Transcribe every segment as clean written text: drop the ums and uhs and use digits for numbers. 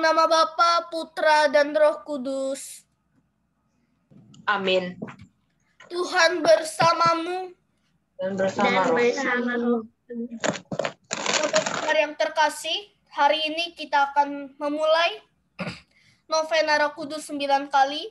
nama Bapa, Putra, dan Roh Kudus. Amin. Tuhan bersamamu Dan bersamamu. Saudara yang terkasih, hari ini kita akan memulai novena Roh Kudus 9 kali.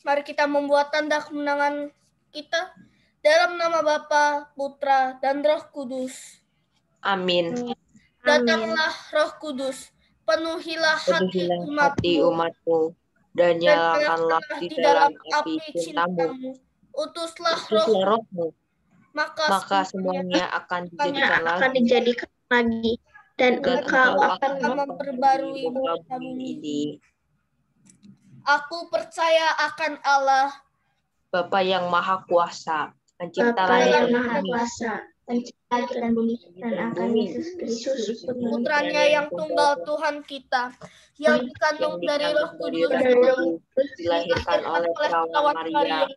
Mari kita membuat tanda kemenangan kita dalam nama Bapa, Putra, dan Roh Kudus. Amin. Datanglah Roh Kudus, penuhilah hati umatmu, dan nyalakanlah di dalam api cintamu. Utuslah rohmu, maka semuanya akan akan dijadikan lagi, dan engkau akan memperbarui bumi ini. Aku percaya akan Allah, Bapa yang Maha Kuasa, pencipta langit dan bumi, dan akan Yesus Kristus, Putranya yang tunggal Tuhan kita, yang dikandung dari Roh Kudus, dilahirkan oleh perawan Maria,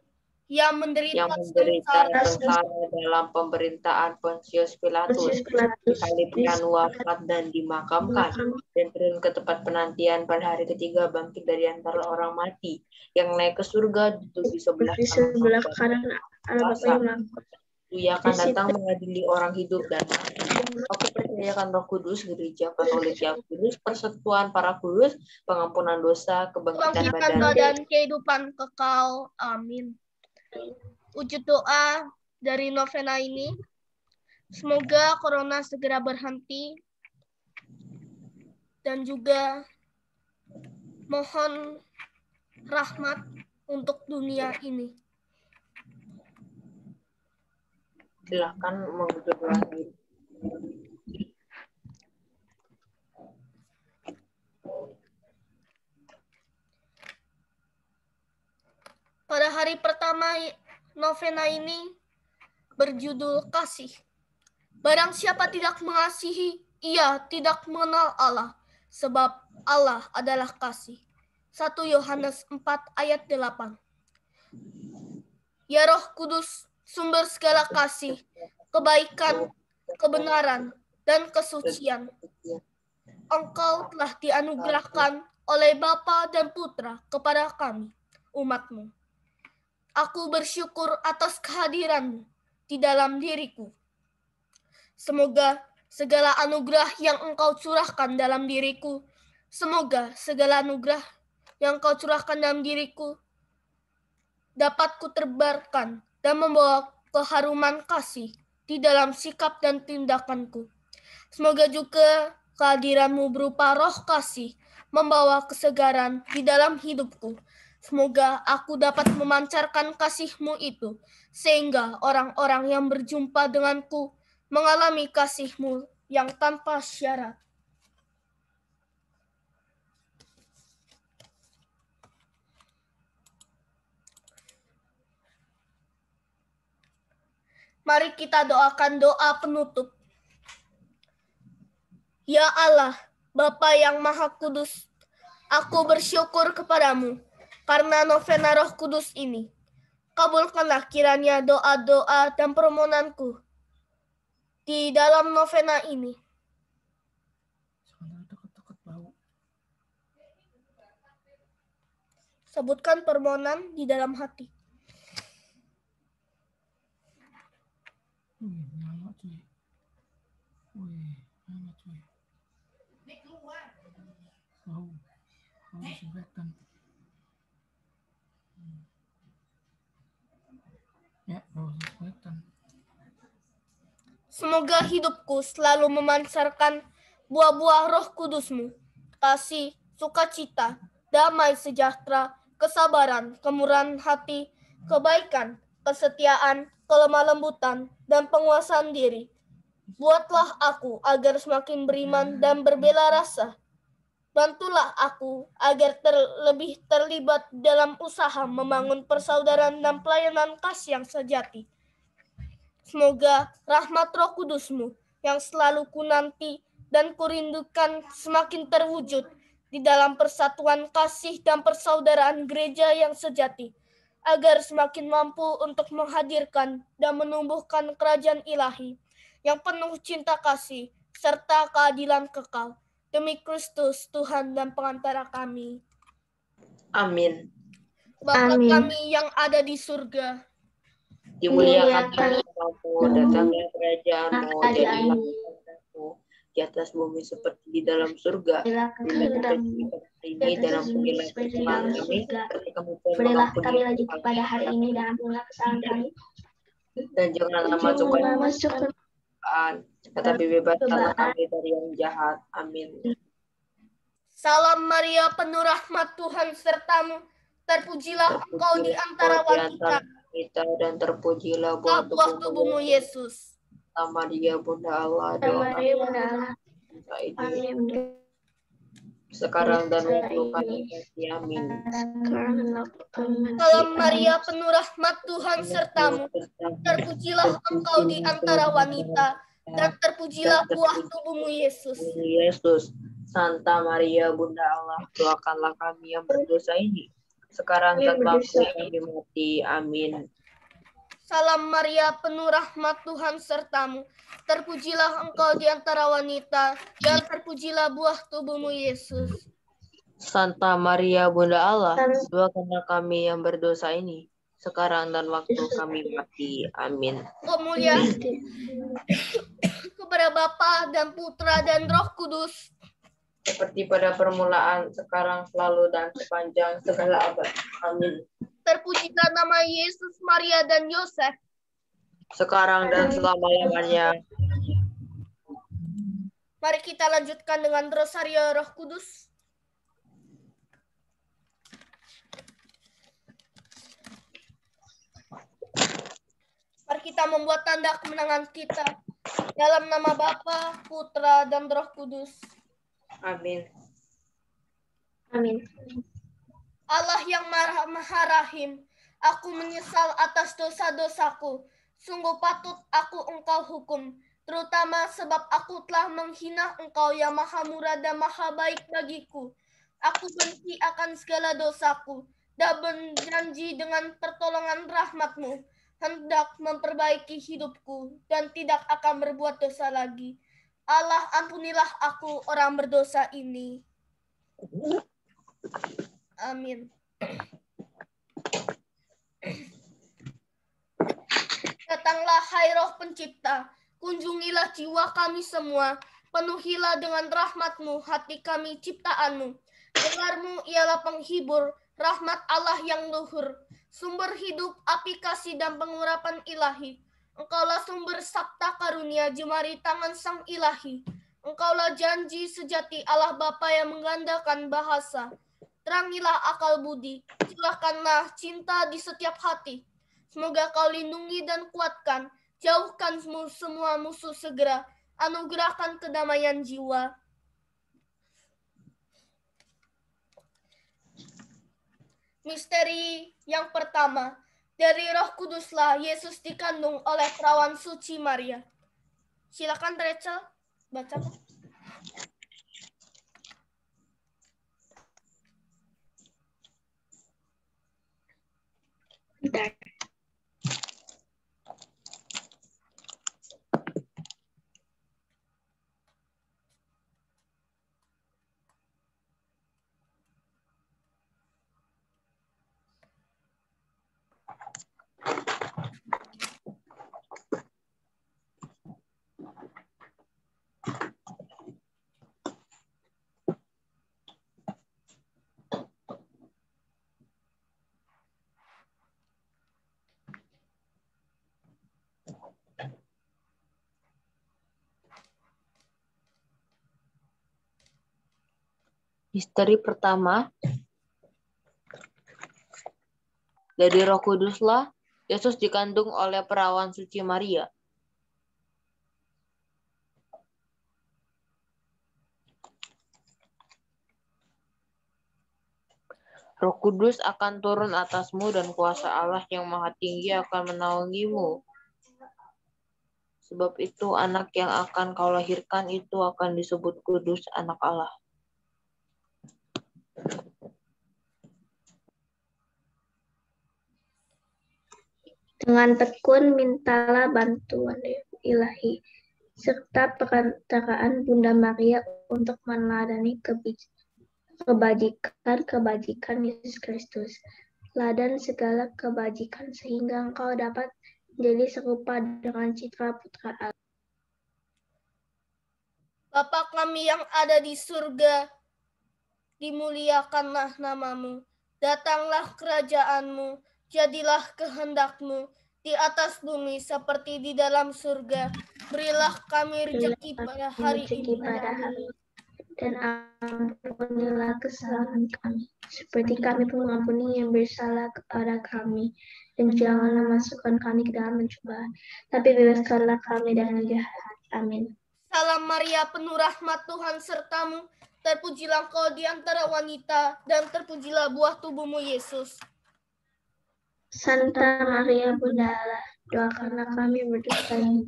yang menderita sengsara dalam pemerintahan Pontius Pilatus, disalibkan, wafat, dan dimakamkan, dan turun ke tempat penantian pada hari ketiga, bangkit dari antara orang mati, yang naik ke surga, duduk di sebelah kanan Allah Bapa yang Maha Kuasa. Ia akan datang mengadili orang hidup dan mati. Aku percayakan Roh Kudus, Gereja Katolik yang kudus, persekutuan para kudus, pengampunan dosa, kebangkitan badan, kehidupan kekal. Amin. Wujud doa dari novena ini, semoga corona segera berhenti, dan juga mohon rahmat untuk dunia ini. Silakan mewujud doa diri. Pada hari pertama novena ini berjudul kasih. Barang siapa tidak mengasihi, ia tidak mengenal Allah, sebab Allah adalah kasih. 1 Yohanes 4 ayat 8. Ya Roh Kudus, sumber segala kasih, kebaikan, kebenaran, dan kesucian. Engkau telah dianugerahkan oleh Bapa dan Putra kepada kami, umat-Mu. Aku bersyukur atas kehadiran-Mu di dalam diriku. Semoga segala anugerah yang Engkau curahkan dalam diriku, dapat kutebarkan dan membawa keharuman kasih di dalam sikap dan tindakanku. Semoga juga kehadiran-Mu berupa roh kasih membawa kesegaran di dalam hidupku. Semoga aku dapat memancarkan kasih-Mu itu, sehingga orang-orang yang berjumpa denganku mengalami kasih-Mu yang tanpa syarat. Mari kita doakan doa penutup. Ya Allah, Bapa yang Maha Kudus, aku bersyukur kepadamu karena novena Roh Kudus ini. Kabulkanlah kiranya doa-doa dan permohonanku di dalam novena ini. Sebutkan permohonan di dalam hati. Semoga hidupku selalu memancarkan buah-buah Roh Kudus-Mu, kasih, sukacita, damai sejahtera, kesabaran, kemurahan hati, kebaikan, kesetiaan, kelemah lembutan, dan penguasaan diri. Buatlah aku agar semakin beriman dan berbela rasa. Bantulah aku agar lebih terlibat dalam usaha membangun persaudaraan dan pelayanan kasih yang sejati. Semoga rahmat Roh Kudus-Mu yang selalu kunanti dan kurindukan semakin terwujud di dalam persatuan kasih dan persaudaraan gereja yang sejati. agar semakin mampu untuk menghadirkan dan menumbuhkan kerajaan ilahi yang penuh cinta kasih serta keadilan kekal. Demi Kristus, Tuhan dan pengantara kami. Amin. Bapa Amin. kami yang ada di surga, Dimuliakan namamu, datanglah kerajaanmu, jadilah kehendakmu di atas bumi seperti di dalam surga. Berilah ini dan ampunilah kesalahan kami, seperti kami pun mengampuni lagi pada hari ini dan ampunilah kesalahan kami. Dan janganlah masuk ke dalam tetapi bebaskanlah kami dari yang jahat. Amin. Salam Maria, penuh rahmat, Tuhan sertamu. Terpujilah engkau di antara wanita, dan terpujilah buah tubuhmu Yesus. Sama Maria Bunda Allah, doakan kita ini sekarang dan waktu kami mati. Amin. Salam Maria, penuh rahmat, Tuhan sertamu. Terpujilah engkau di antara wanita, dan terpujilah buah tubuhmu Yesus. Yesus, Santa Maria Bunda Allah, doakanlah kami yang berdosa ini, sekarang dan waktu kami mati. Amin. Salam Maria, penuh rahmat, Tuhan sertamu. Terpujilah engkau di antara wanita, dan terpujilah buah tubuhmu Yesus. Santa Maria Bunda Allah, doakanlah kami yang berdosa ini, sekarang dan waktu kami mati. Amin. Kemuliaan kepada Bapa dan Putra dan Roh Kudus, seperti pada permulaan, sekarang, selalu, dan sepanjang segala abad. Amin. terpujilah nama Yesus, Maria, dan Yosef, sekarang dan selama-lamanya. Mari kita lanjutkan dengan Rosario Roh Kudus. Mari kita membuat tanda kemenangan kita dalam nama Bapa, Putra, dan Roh Kudus. Amin. Amin. Allah yang Maha Rahim, aku menyesal atas dosa-dosaku. Sungguh patut aku Engkau hukum, terutama sebab aku telah menghina Engkau yang Maha Murah dan Maha Baik bagiku. Aku benci akan segala dosaku dan berjanji dengan pertolongan rahmat-Mu hendak memperbaiki hidupku dan tidak akan berbuat dosa lagi. Allah, ampunilah aku orang berdosa ini. Amin. Datanglah hai Roh Pencipta, kunjungilah jiwa kami semua, penuhilah dengan rahmat-Mu hati kami ciptaan-Mu. Dengar-Mu ialah penghibur, rahmat Allah yang luhur, sumber hidup, api kasih dan pengurapan ilahi. Engkaulah sumber sabta karunia jemari tangan sang ilahi. Engkaulah janji sejati Allah Bapa yang menggandakan bahasa. Terangilah akal budi, curahkanlah cinta di setiap hati. Semoga Kau lindungi dan kuatkan, jauhkan semua musuh segera, anugerahkan kedamaian jiwa. Misteri yang pertama, dari Roh Kuduslah Yesus dikandung oleh perawan suci Maria. Silakan Rachel, bacakan. Bentar. Misteri pertama, dari Roh Kuduslah Yesus dikandung oleh perawan suci Maria. Roh Kudus akan turun atasmu dan kuasa Allah yang Maha Tinggi akan menaungimu. Sebab itu anak yang akan kau lahirkan itu akan disebut kudus, anak Allah. Dengan tekun mintalah bantuan ilahi, serta perantaraan Bunda Maria untuk meneladani kebajikan Yesus Kristus. Ladan segala kebajikan sehingga engkau dapat menjadi serupa dengan citra putra Allah. Bapa kami yang ada di surga, dimuliakanlah namamu. Datanglah kerajaanmu, jadilah kehendakmu di atas bumi seperti di dalam surga. Berilah kami rezeki pada hari ini. Dan ampunilah kesalahan kami, seperti kami pun mengampuni yang bersalah kepada kami. Dan janganlah masukkan kami ke dalam pencobaan, tapi bebaskanlah kami dari jahat. Amin. Salam Maria, penuh rahmat Tuhan sertamu. Terpujilah engkau di antara wanita, dan terpujilah buah tubuhmu Yesus. Santa Maria Bunda Allah, doakanlah kami berdosa ini,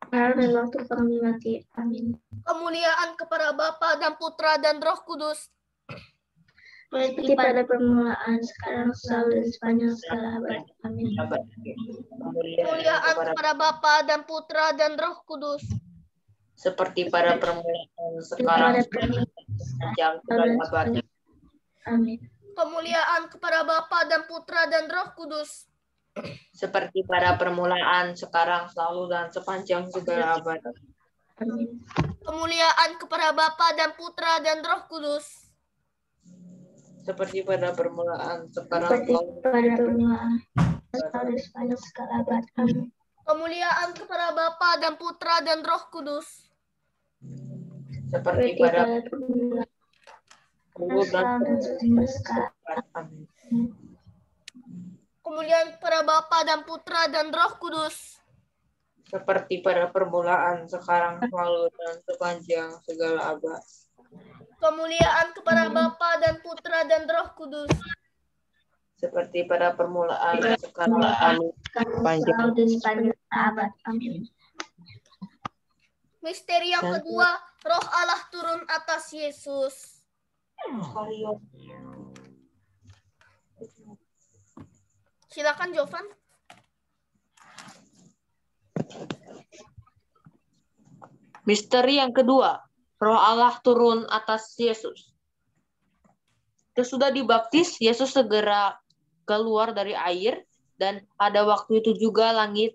sekarang dan waktu kami mati. Amin. Kemuliaan kepada Bapa dan Putra dan Roh Kudus. Seperti pada permulaan, sekarang, selalu, dan sepanjang segala abad. Amin. Kemuliaan kepada Bapa dan Putra dan Roh Kudus. Seperti pada permulaan, sekarang, sepanjang segala abad. Amin. Kemuliaan kepada Bapa dan Putra dan Roh Kudus. Seperti pada permulaan, sekarang, selalu, dan sepanjang segala abad. Amin. Kemuliaan kepada Bapa dan Putra dan Roh Kudus. Seperti pada permulaan, sekarang, Seperti selalu, pada permulaan, sekarang, dan sepanjang segala abad. Amin. Kemuliaan kepada Bapa dan Putra dan Roh Kudus. seperti Seperti pada pada permulaan, permulaan, dan sepanjang segala abad. Amin. Kemuliaan kepada Bapa dan Putra dan Roh Kudus. Seperti pada permulaan, sekarang, selalu, dan sepanjang segala abad. Kemuliaan kepada Bapa dan Putra dan Roh Kudus. Seperti pada permulaan, sekarang, Selalu, dan sepanjang abad. Amin. Misteri yang kedua, Roh Allah turun atas Yesus. Silakan Jovan. Misteri yang kedua, Roh Allah turun atas Yesus. Sesudah dibaptis, Yesus segera keluar dari air, dan pada waktu itu juga langit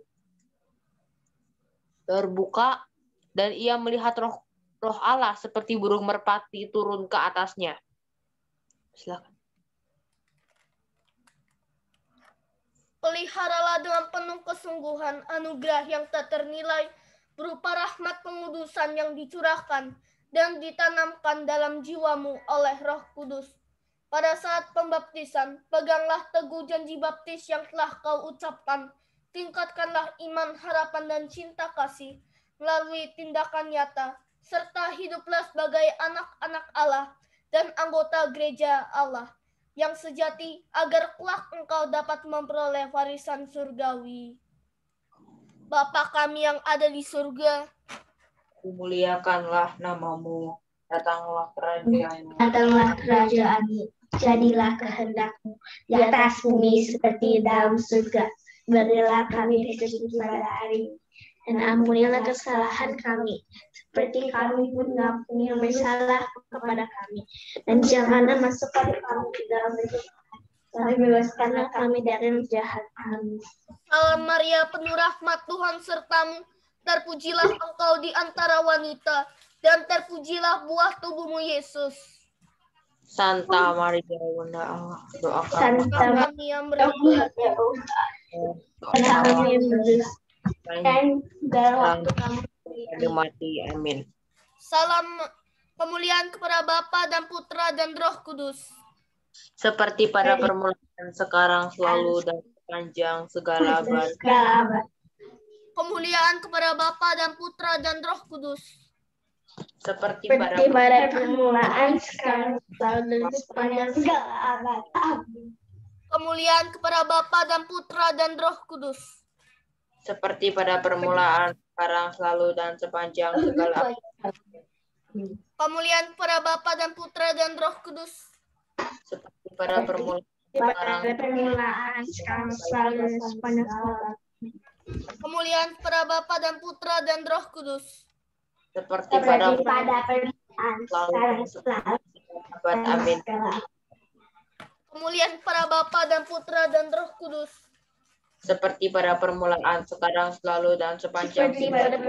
terbuka, dan ia melihat Roh Allah seperti burung merpati turun ke atasnya. Silakan. Peliharalah dengan penuh kesungguhan anugerah yang tak ternilai berupa rahmat pengudusan yang dicurahkan dan ditanamkan dalam jiwamu oleh Roh Kudus. Pada saat pembaptisan, peganglah teguh janji baptis yang telah kau ucapkan. Tingkatkanlah iman, harapan, dan cinta kasih melalui tindakan nyata, serta hiduplah sebagai anak-anak Allah dan anggota gereja Allah yang sejati, agar kelak engkau dapat memperoleh warisan surgawi. Bapa kami yang ada di surga, Muliakanlah namamu, datanglah kerajaanmu. Datanglah kerajaanmu, jadilah kehendakmu di atas bumi seperti dalam surga. Berilah kami rezeki pada hari ini, dan ampunilah kesalahan kami, seperti kami pun mengampuni yang bersalah kepada kami. Dan janganlah masukkan kami ke dalam pencobaan, tapi bebaskanlah kami dari yang jahat. Amin. Salam Maria, penuh rahmat Tuhan sertamu. Terpujilah engkau di antara wanita, dan terpujilah buah tubuhmu Yesus. Santa Maria Bunda Allah, doakan Santa Kami yang berdoa, kami yang berdosa, dan dalam waktu kami mati. Amin. salam kemuliaan kepada Bapa dan Putra dan Roh Kudus. Seperti pada permulaan, sekarang, selalu, dan sepanjang segala abad. Kemuliaan kepada Bapa dan Putra dan Roh Kudus. Seperti seperti pada pada permulaan, sekarang, selalu, dan sepanjang segala abad. Amin. Kemuliaan kepada Bapa dan Putra dan Roh Kudus. seperti pada permulaan, sekarang, selalu, dan sepanjang segala abad. Kemuliaan kepada Bapa dan Putra dan Roh Kudus. Seperti pada permulaan, pada permulaan, sekarang selalu dan sepanjang segala. Kemuliaan kepada Bapa dan Putra dan Roh Kudus. Seperti pada permulaan, sekarang selalu abad. Amin. Kemuliaan kepada Bapa dan Putra dan Roh Kudus. Seperti pada permulaan, sekarang, selalu, dan sepanjang segala.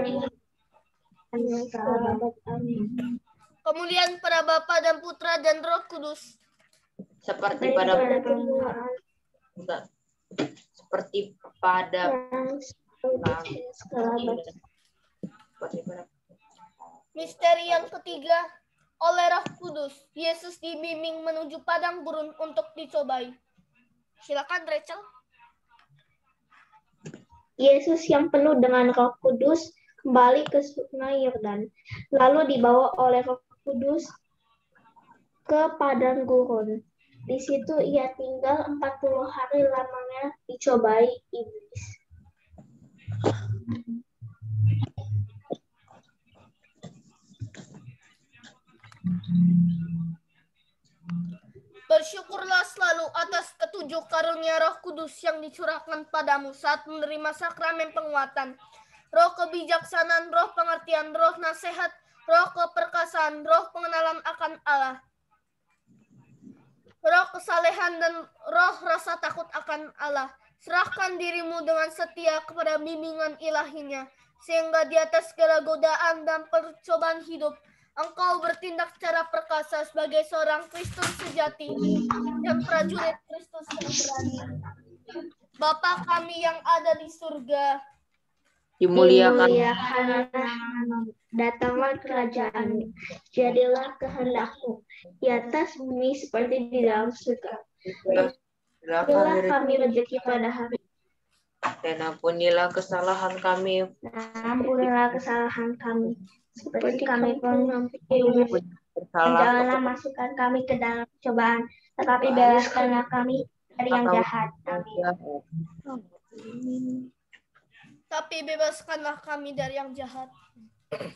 Kemuliaan kepada Bapa dan Putra dan Roh Kudus. Seperti pada permulaan, seperti pada Misteri yang ketiga, oleh Roh Kudus, Yesus dibimbing menuju padang gurun untuk dicobai. Silakan Rachel. Yesus yang penuh dengan Roh Kudus kembali ke Sungai Yordan, lalu dibawa oleh Roh Kudus ke padang gurun. Di situ ia tinggal 40 hari lamanya dicobai iblis. Bersyukurlah selalu atas ketujuh karunia Roh Kudus yang dicurahkan padamu saat menerima sakramen penguatan. Roh kebijaksanaan, roh pengertian, roh nasihat, roh keperkasaan, roh pengenalan akan Allah. Roh kesalehan dan roh rasa takut akan Allah. Serahkan dirimu dengan setia kepada bimbingan ilahinya, sehingga di atas segala godaan dan percobaan hidup, engkau bertindak secara perkasa sebagai seorang Kristus sejati dan prajurit Kristus yang berani. Bapa kami yang ada di surga, dimuliakan, datanglah kerajaanmu, jadilah kehendakmu di atas bumi seperti di dalam surga. Berilah kami rezeki pada hari dan ampunilah kesalahan kami, seperti kami pun mengampuni. Janganlah masukkan kami ke dalam cobaan, tetapi bebaskanlah kami dari yang jahat. tapi bebaskanlah kami dari yang jahat.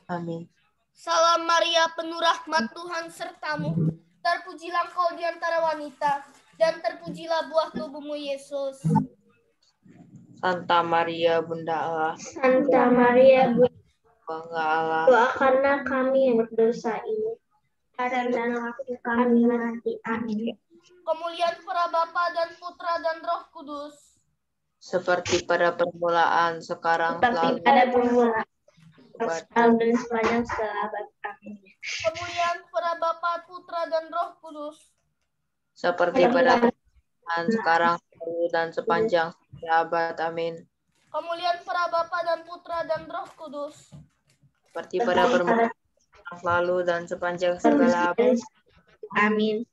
Amin. Salam Maria, penuh rahmat, Tuhan sertamu. Terpujilah engkau di antara wanita, dan terpujilah buah tubuhmu, Yesus. Santa Maria, Bunda Allah, Santa Maria, Bunda Allah, doakanlah kami yang berdosa ini, dan waktu kami mati. Amin. Kemuliaan para Bapa dan Putra dan Roh Kudus. seperti pada permulaan, sekarang, selalu, Pada permulaan, sekarang dan sepanjang segala abad. Amin. Kemuliaan para Bapa, Putra dan Roh Kudus. seperti pada permulaan, sekarang, selalu, dan sepanjang segala abad. Amin. Kemuliaan para Bapa dan Putra dan Roh Kudus. Seperti pada permulaan, selalu, dan sepanjang segala abad. Amin.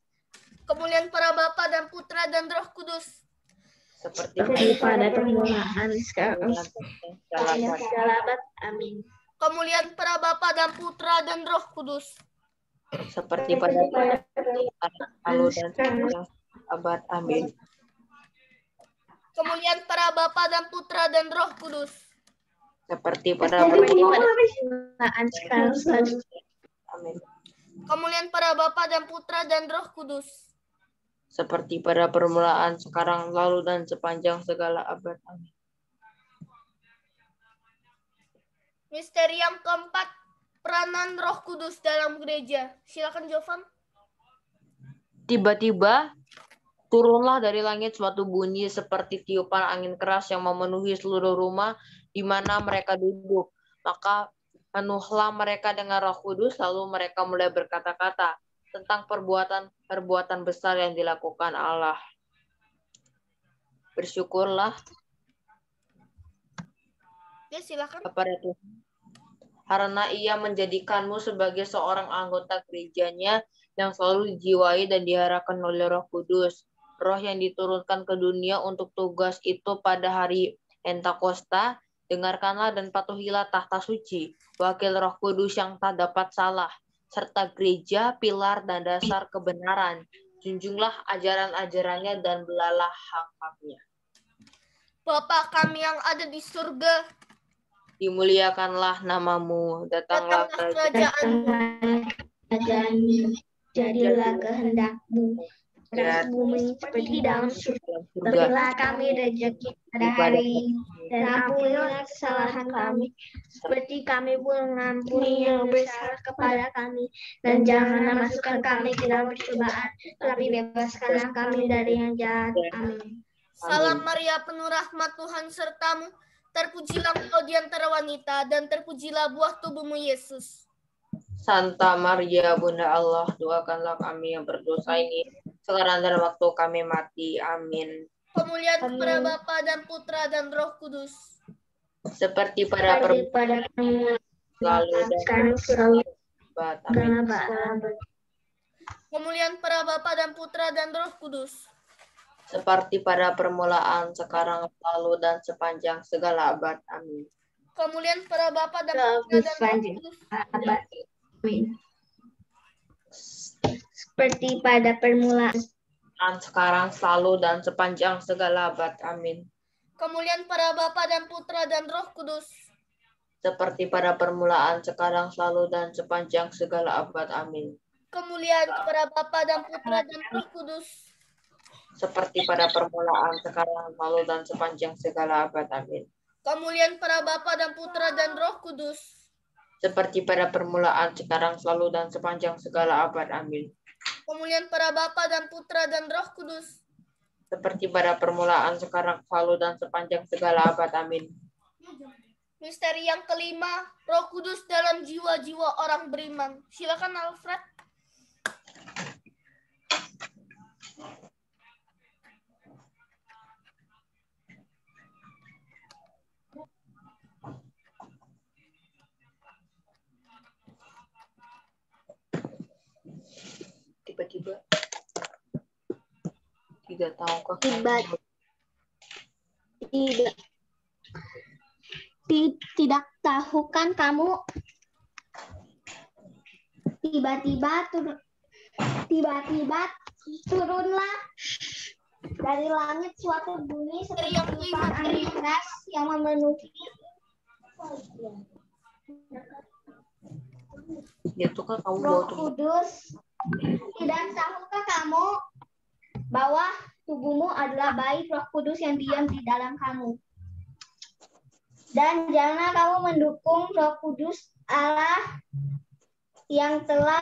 Kemuliaan para Bapa dan Putra dan Roh Kudus. Seperti pada permulaan, sekarang segala abad. segala abad. Amin. Kemuliaan para Bapa dan Putra dan Roh Kudus. Seperti pada permulaan, lalu, dan sepanjang abad. Amin. Kemuliaan para Bapa dan Putra dan Roh Kudus. Seperti pada permulaan, sekarang selalu. Amin. Kemuliaan para Bapa dan Putra dan Roh Kudus. Seperti pada permulaan, sekarang, lalu, dan sepanjang segala abad. Amin. Misteri yang keempat, peranan Roh Kudus dalam gereja. Silakan Jovan. Tiba-tiba turunlah dari langit suatu bunyi seperti tiupan angin keras yang memenuhi seluruh rumah di mana mereka duduk. Maka penuhlah mereka dengan Roh Kudus, lalu mereka mulai berkata-kata tentang perbuatan besar yang dilakukan Allah. Bersyukurlah Ya, silakan. kepada Tuhan, karena Ia menjadikanmu sebagai seorang anggota gerejanya yang selalu dijiwai dan diarahkan oleh Roh Kudus. Roh yang diturunkan ke dunia untuk tugas itu pada hari Pentakosta. Dengarkanlah dan patuhilah tahta suci, wakil Roh Kudus yang tak dapat salah, serta gereja, pilar dan dasar kebenaran. Junjunglah ajaran-ajarannya dan belalah hak-haknya. Bapa kami yang ada di surga, Dimuliakanlah namamu, datanglah kerajaan-Mu. Jadilah kehendakmu atas bumi seperti di dalam surga. surga. Berilah kami rezeki pada hari ini, dan ampunilah kesalahan kami, seperti kami pun mengampuni yang bersalah kepada kami. Dan janganlah masukkan kami ke dalam percobaan, tetapi bebaskanlah kami dari yang jahat. Amin. Salam Maria, penuh rahmat, Tuhan sertamu. Terpujilah engkau di antara wanita, dan terpujilah buah tubuhmu, Yesus. Santa Maria, Bunda Allah, doakanlah kami yang berdosa ini, sekarang dan waktu kami mati. Amin. Kemuliaan kepada Bapa dan Putra dan Roh Kudus. Seperti pada Pada lalu dan sekarang selalu Amin. Kemuliaan para Bapa dan Putra dan Roh Kudus. Seperti pada permulaan, sekarang, lalu, dan sepanjang segala abad. Amin. Kemuliaan para Bapa dan Putra dan Roh Kudus. Amin. Seperti pada permulaan, Sekarang, selalu, dan sepanjang segala abad. Amin. Kemuliaan para Bapa dan Putra dan Roh Kudus. Seperti pada permulaan, sekarang, selalu, dan sepanjang segala abad. Amin. Kemuliaan kepada Bapa dan Putra dan Roh Kudus. Seperti pada permulaan, sekarang, selalu, dan sepanjang segala abad. Amin. Kemuliaan para Bapa dan Putra dan Roh Kudus. Seperti pada permulaan, sekarang, selalu, dan sepanjang segala abad. Amin. Kemuliaan para Bapa dan Putra dan Roh Kudus. Seperti pada permulaan, sekarang, selalu, dan sepanjang segala abad. Amin. Misteri yang kelima, Roh Kudus dalam jiwa-jiwa orang beriman. Silakan Alfred. Tiba-tiba tidak tahukah tidak tahukan kamu tiba-tiba turunlah dari langit suatu bunyi seperti tiupan angin keras yang memenuhi itu kan kamu Roh bawa tuh. Kudus. Tidak tahukah kamu bahwa tubuhmu adalah bayi Roh Kudus yang diam di dalam kamu? Dan janganlah kamu mendukung Roh Kudus Allah yang telah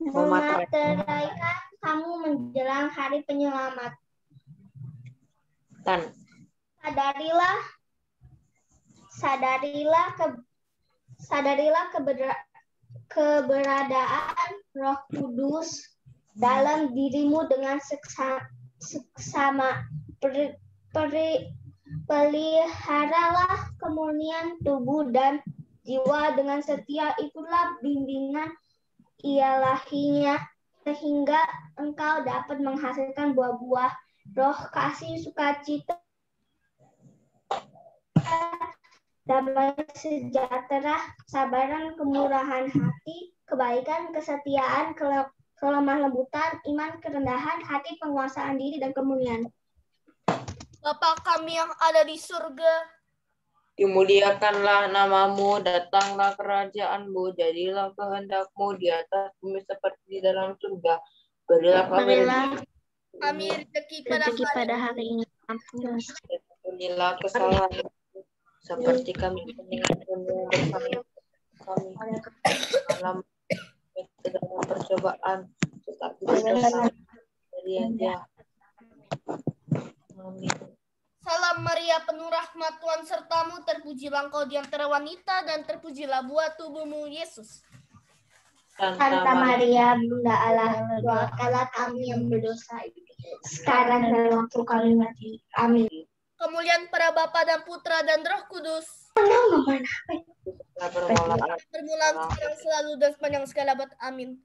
memateraikan kamu menjelang hari penyelamat. Sadarilah keberadaan Roh Kudus dalam dirimu dengan seksama. Peliharalah kemurnian tubuh dan jiwa dengan setia, itulah bimbingan ilahinya, sehingga engkau dapat menghasilkan buah-buah roh, kasih, sukacita, damai sejahtera, kesabaran, kemurahan hati, kebaikan, kesetiaan, kelemah lembutan, iman, kerendahan hati, penguasaan diri, dan kemurnian. Bapa kami yang ada di surga, dimuliakanlah namamu, datanglah kerajaanmu, jadilah kehendakmu di atas bumi seperti di dalam surga. Berilah kami rezeki pada hari ini. Ampunilah kesalahan seperti kami mengampuni bersama kami dalam percobaan, tetapi bebaskanlah dari yang jahat. Amin. Salam Maria, penuh rahmat, Tuhan sertamu, terpujilah engkau di antara wanita, dan terpujilah buah tubuhmu, Yesus. Santa Maria, Bunda Allah, doakanlah kami yang berdosa sekarang dan waktu kami mati. Amin. Kemuliaan para Bapa dan Putra dan Roh Kudus. Permulaan sekarang selalu dan sepanjang segala abad. Amin.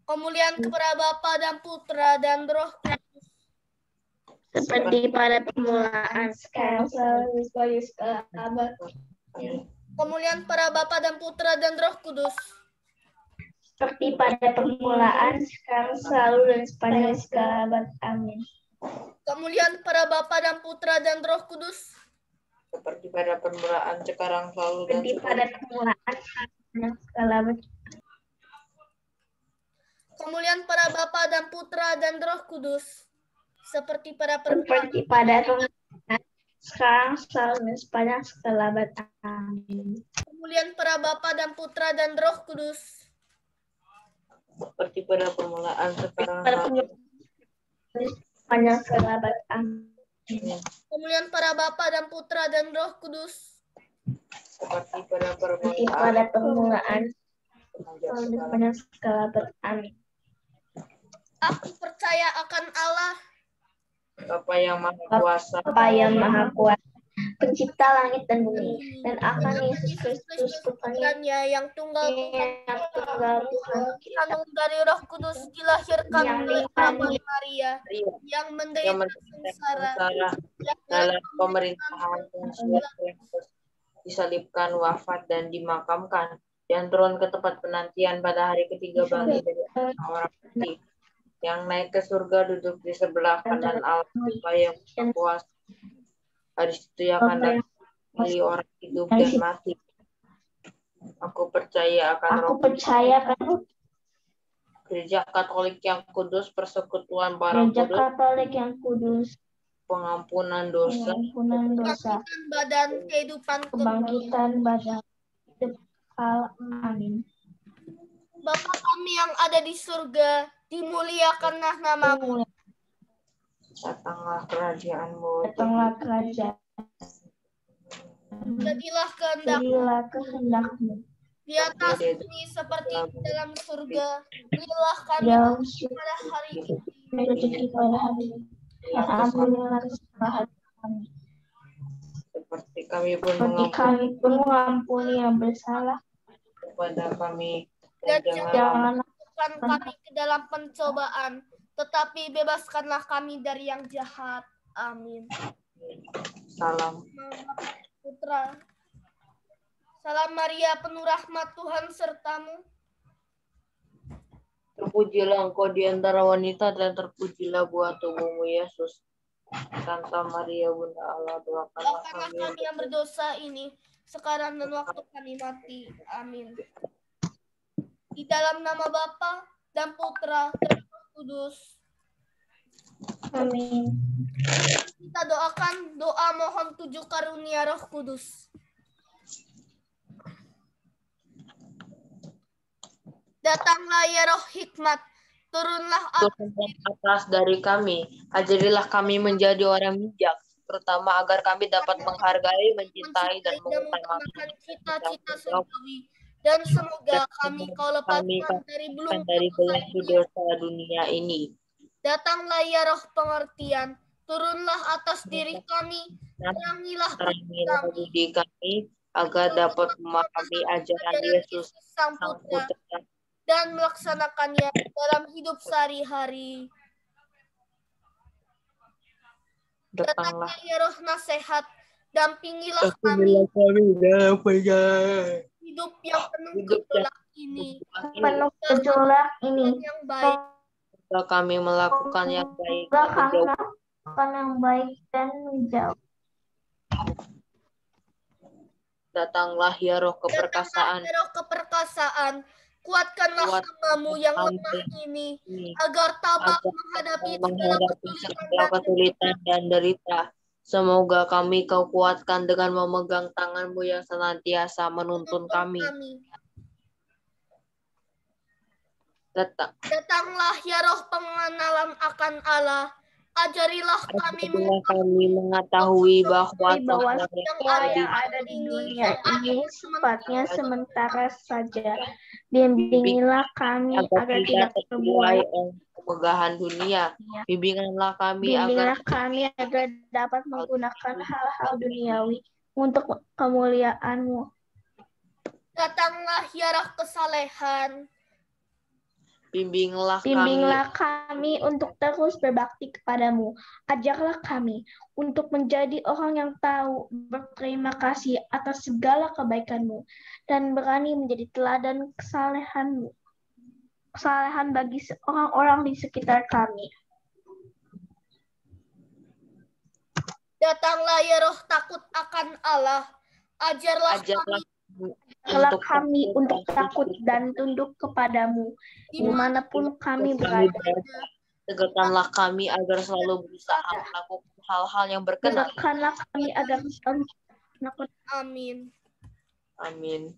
Kemuliaan kepada Bapa dan Putra dan Roh Kudus. Seperti pada permulaan, sekarang selalu sepanjang segala abad. Kemuliaan para Bapa dan Putra dan Roh Kudus. Seperti pada permulaan, sekarang selalu dan sepanjang segala abad. Amin. Kemuliaan para Bapa dan Putra dan Roh Kudus. Seperti pada permulaan, sekarang selalu dan seperti pada permulaan, sekarang segala abad. Kemuliaan para Bapa dan Putra dan Roh Kudus, seperti pada permulaan. Seperti pada permulaan, sekarang selalu dan sepanjang segala abad. Amin. Kemuliaan para Bapa dan Putra dan Roh Kudus, seperti pada permulaan, sekarang, Pada selalu. sepanjang segala abad. Amin. Kemuliaan para Bapa dan Putra dan Roh Kudus, Seperti pada Seperti permulaan, pada permulaan, sepanjang selalu dan segala sepanjang segala abad. Amin. Aku percaya akan Allah, Bapa yang Maha Kuasa, Bapa yang Maha Kuasa, pencipta langit dan bumi, dan akan Yesus Kristus Putranya Putranya yang tunggal Tuhan, yang tunggal Tuhan kita, kandung dari Roh Kudus, dilahirkan Yang oleh dikandung Bapa Maria, yang yang menderita menderita sengsara, sengsara dalam pemerintahan Pontius Pilatus, disalibkan, wafat, dan dimakamkan, dan turun ke tempat penantian pada hari ketiga bangkit dari orang mati, yang naik ke surga duduk di sebelah kanan Allah Bapa yang Maha Kuasa. Hari itu akan datang kembali orang hidup dan mati. Aku percaya akan Aku Roh percaya kan Gereja Katolik yang kudus, persekutuan para Gereja kudus, Katolik yang kudus, pengampunan dosa, pengampunan dosa, kebangkitan badan, kehidupan kekal. kebangkitan badan, hidup kekal. Amin. Bapa kami yang ada di surga, dimuliakanlah namamu. datanglah kerajaanmu, Datanglah kerajaan, Jadilah kehendak jadilah kehendakmu di atas bumi seperti di dalam surga. Berilah kami dalam pada hari ini. rezeki pada hari ini. Dan ampunilah kesalahan kami, seperti kami pun seperti kami pun mengampuni yang bersalah. kepada kami, Dan dan janganlah jangan Janganlah masukkan kami ke dalam pencobaan, tetapi bebaskanlah kami dari yang jahat. Amin. salam. Putra. Salam Maria, penuh rahmat Tuhan sertamu. Terpujilah engkau di antara wanita, dan terpujilah buah tubuhmu, Yesus. Santa Maria, Bunda Allah, doakanlah Doakanlah kami kami yang berdosa ini, sekarang dan waktu kami mati. Amin. Di dalam nama Bapa dan Putra dan Roh Kudus. Amin. Kita doakan doa mohon 7 karunia Roh Kudus. Datanglah ya Roh Hikmat, turunlah Turunlah atas dari kami, ajarilah kami menjadi orang bijak, terutama agar kami dapat menghargai, mencintai, dan mengutamakan cita-cita surgawi. Dan semoga kami kau lepaskan dari belenggu dosa dunia ini. Datanglah ya Roh pengertian, turunlah atas diri kami, terangilah budi kami, agar dapat memahami ajaran Yesus Sang Putra dan melaksanakannya dalam hidup sehari-hari. Datanglah ya Roh nasihat, dampingilah kami hidup yang penuh gejolak ini, yang baik. Semoga kami melakukan yang baik dan menjauh. Datanglah ya Roh keperkasaan, kuatkanlah hamba-Mu yang lemah ini, agar tabah menghadapi segala kesulitan dan derita. Semoga kami Kau kuatkan dengan memegang tangan-Mu yang senantiasa menuntun kami. Datanglah ya Roh pengenalan akan Allah, ajarilah kami mengetahui bahwa yang ada di dunia ini sifatnya sementara saja. Bimbingilah kami agar tidak terbuai oleh kemegahan dunia. Bimbinganlah kami agar dapat menggunakan hal-hal duniawi untuk kemuliaan-Mu. Datanglah ya Roh kesalehan, Bimbinglah kami untuk terus berbakti kepadamu. Ajarlah kami untuk menjadi orang yang tahu berterima kasih atas segala kebaikan-Mu dan berani menjadi teladan kesalehan bagi orang-orang di sekitar kami. Datanglah ya Roh takut akan Allah, ajarlah kami Kelak kami untuk takut dan tunduk kepadamu, dimanapun kami berada. Tegakkanlah kami agar selalu berusaha melakukan hal-hal yang berkenan. Tegakkanlah kami agar Amin. Amin.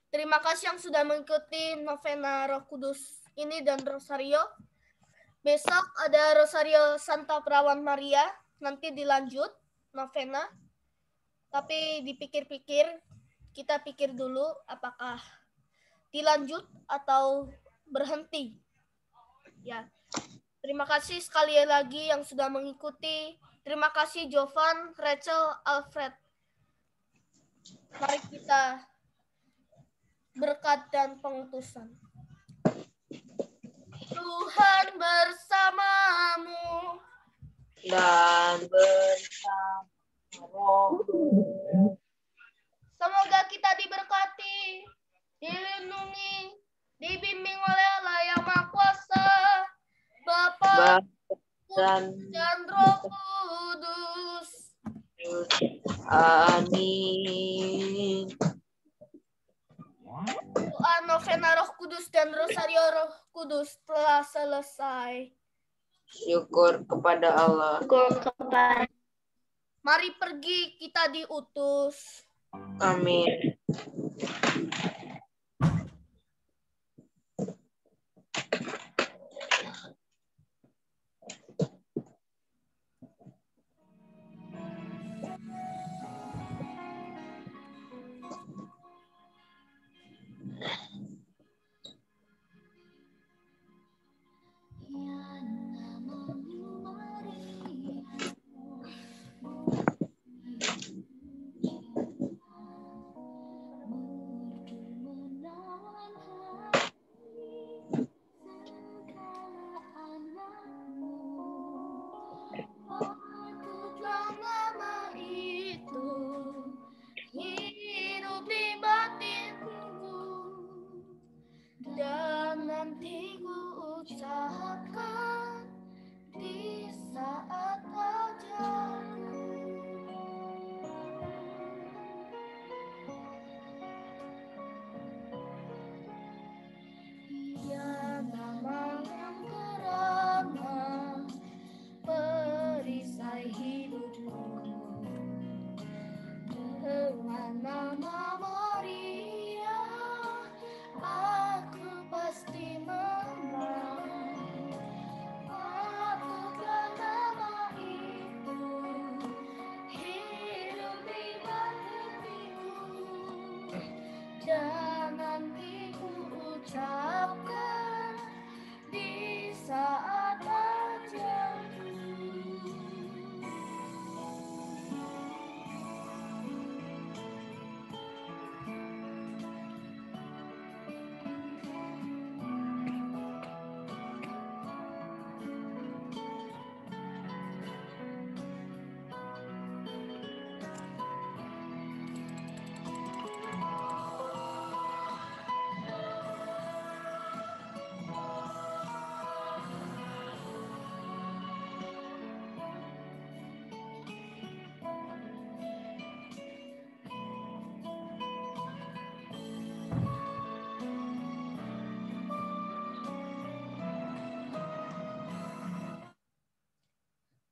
Terima kasih yang sudah mengikuti novena Roh Kudus ini dan Rosario. Besok ada Rosario Santa Perawan Maria, nanti dilanjut novena. Tapi dipikir-pikir, kita pikir dulu apakah dilanjut atau berhenti. Ya. Terima kasih sekali lagi yang sudah mengikuti. Terima kasih Jovan, Rachel, Alfred. Mari kita berkat dan pengutusan. Tuhan bersamamu Dan bersama rohmu. Semoga kita diberkati, dilindungi, dibimbing oleh Allah yang Maha Kuasa, Bapa dan Roh Kudus. Amin. Doa novena Roh Kudus dan Rosario Roh Kudus telah selesai. Syukur kepada Allah. Mari pergi, kita diutus. Amin.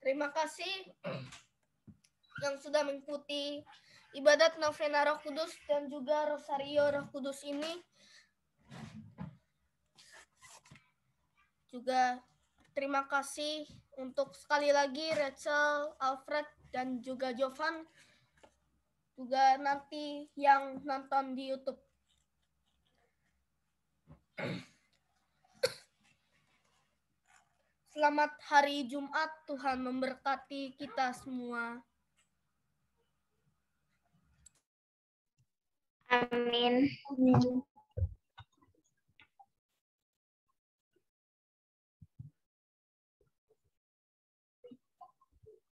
Terima kasih yang sudah mengikuti ibadat novena Roh Kudus dan juga Rosario Roh Kudus ini. Juga terima kasih untuk sekali lagi Rachel, Alfred, dan juga Jovan. Juga nanti yang nonton di YouTube. Selamat hari Jumat, Tuhan memberkati kita semua. Amin.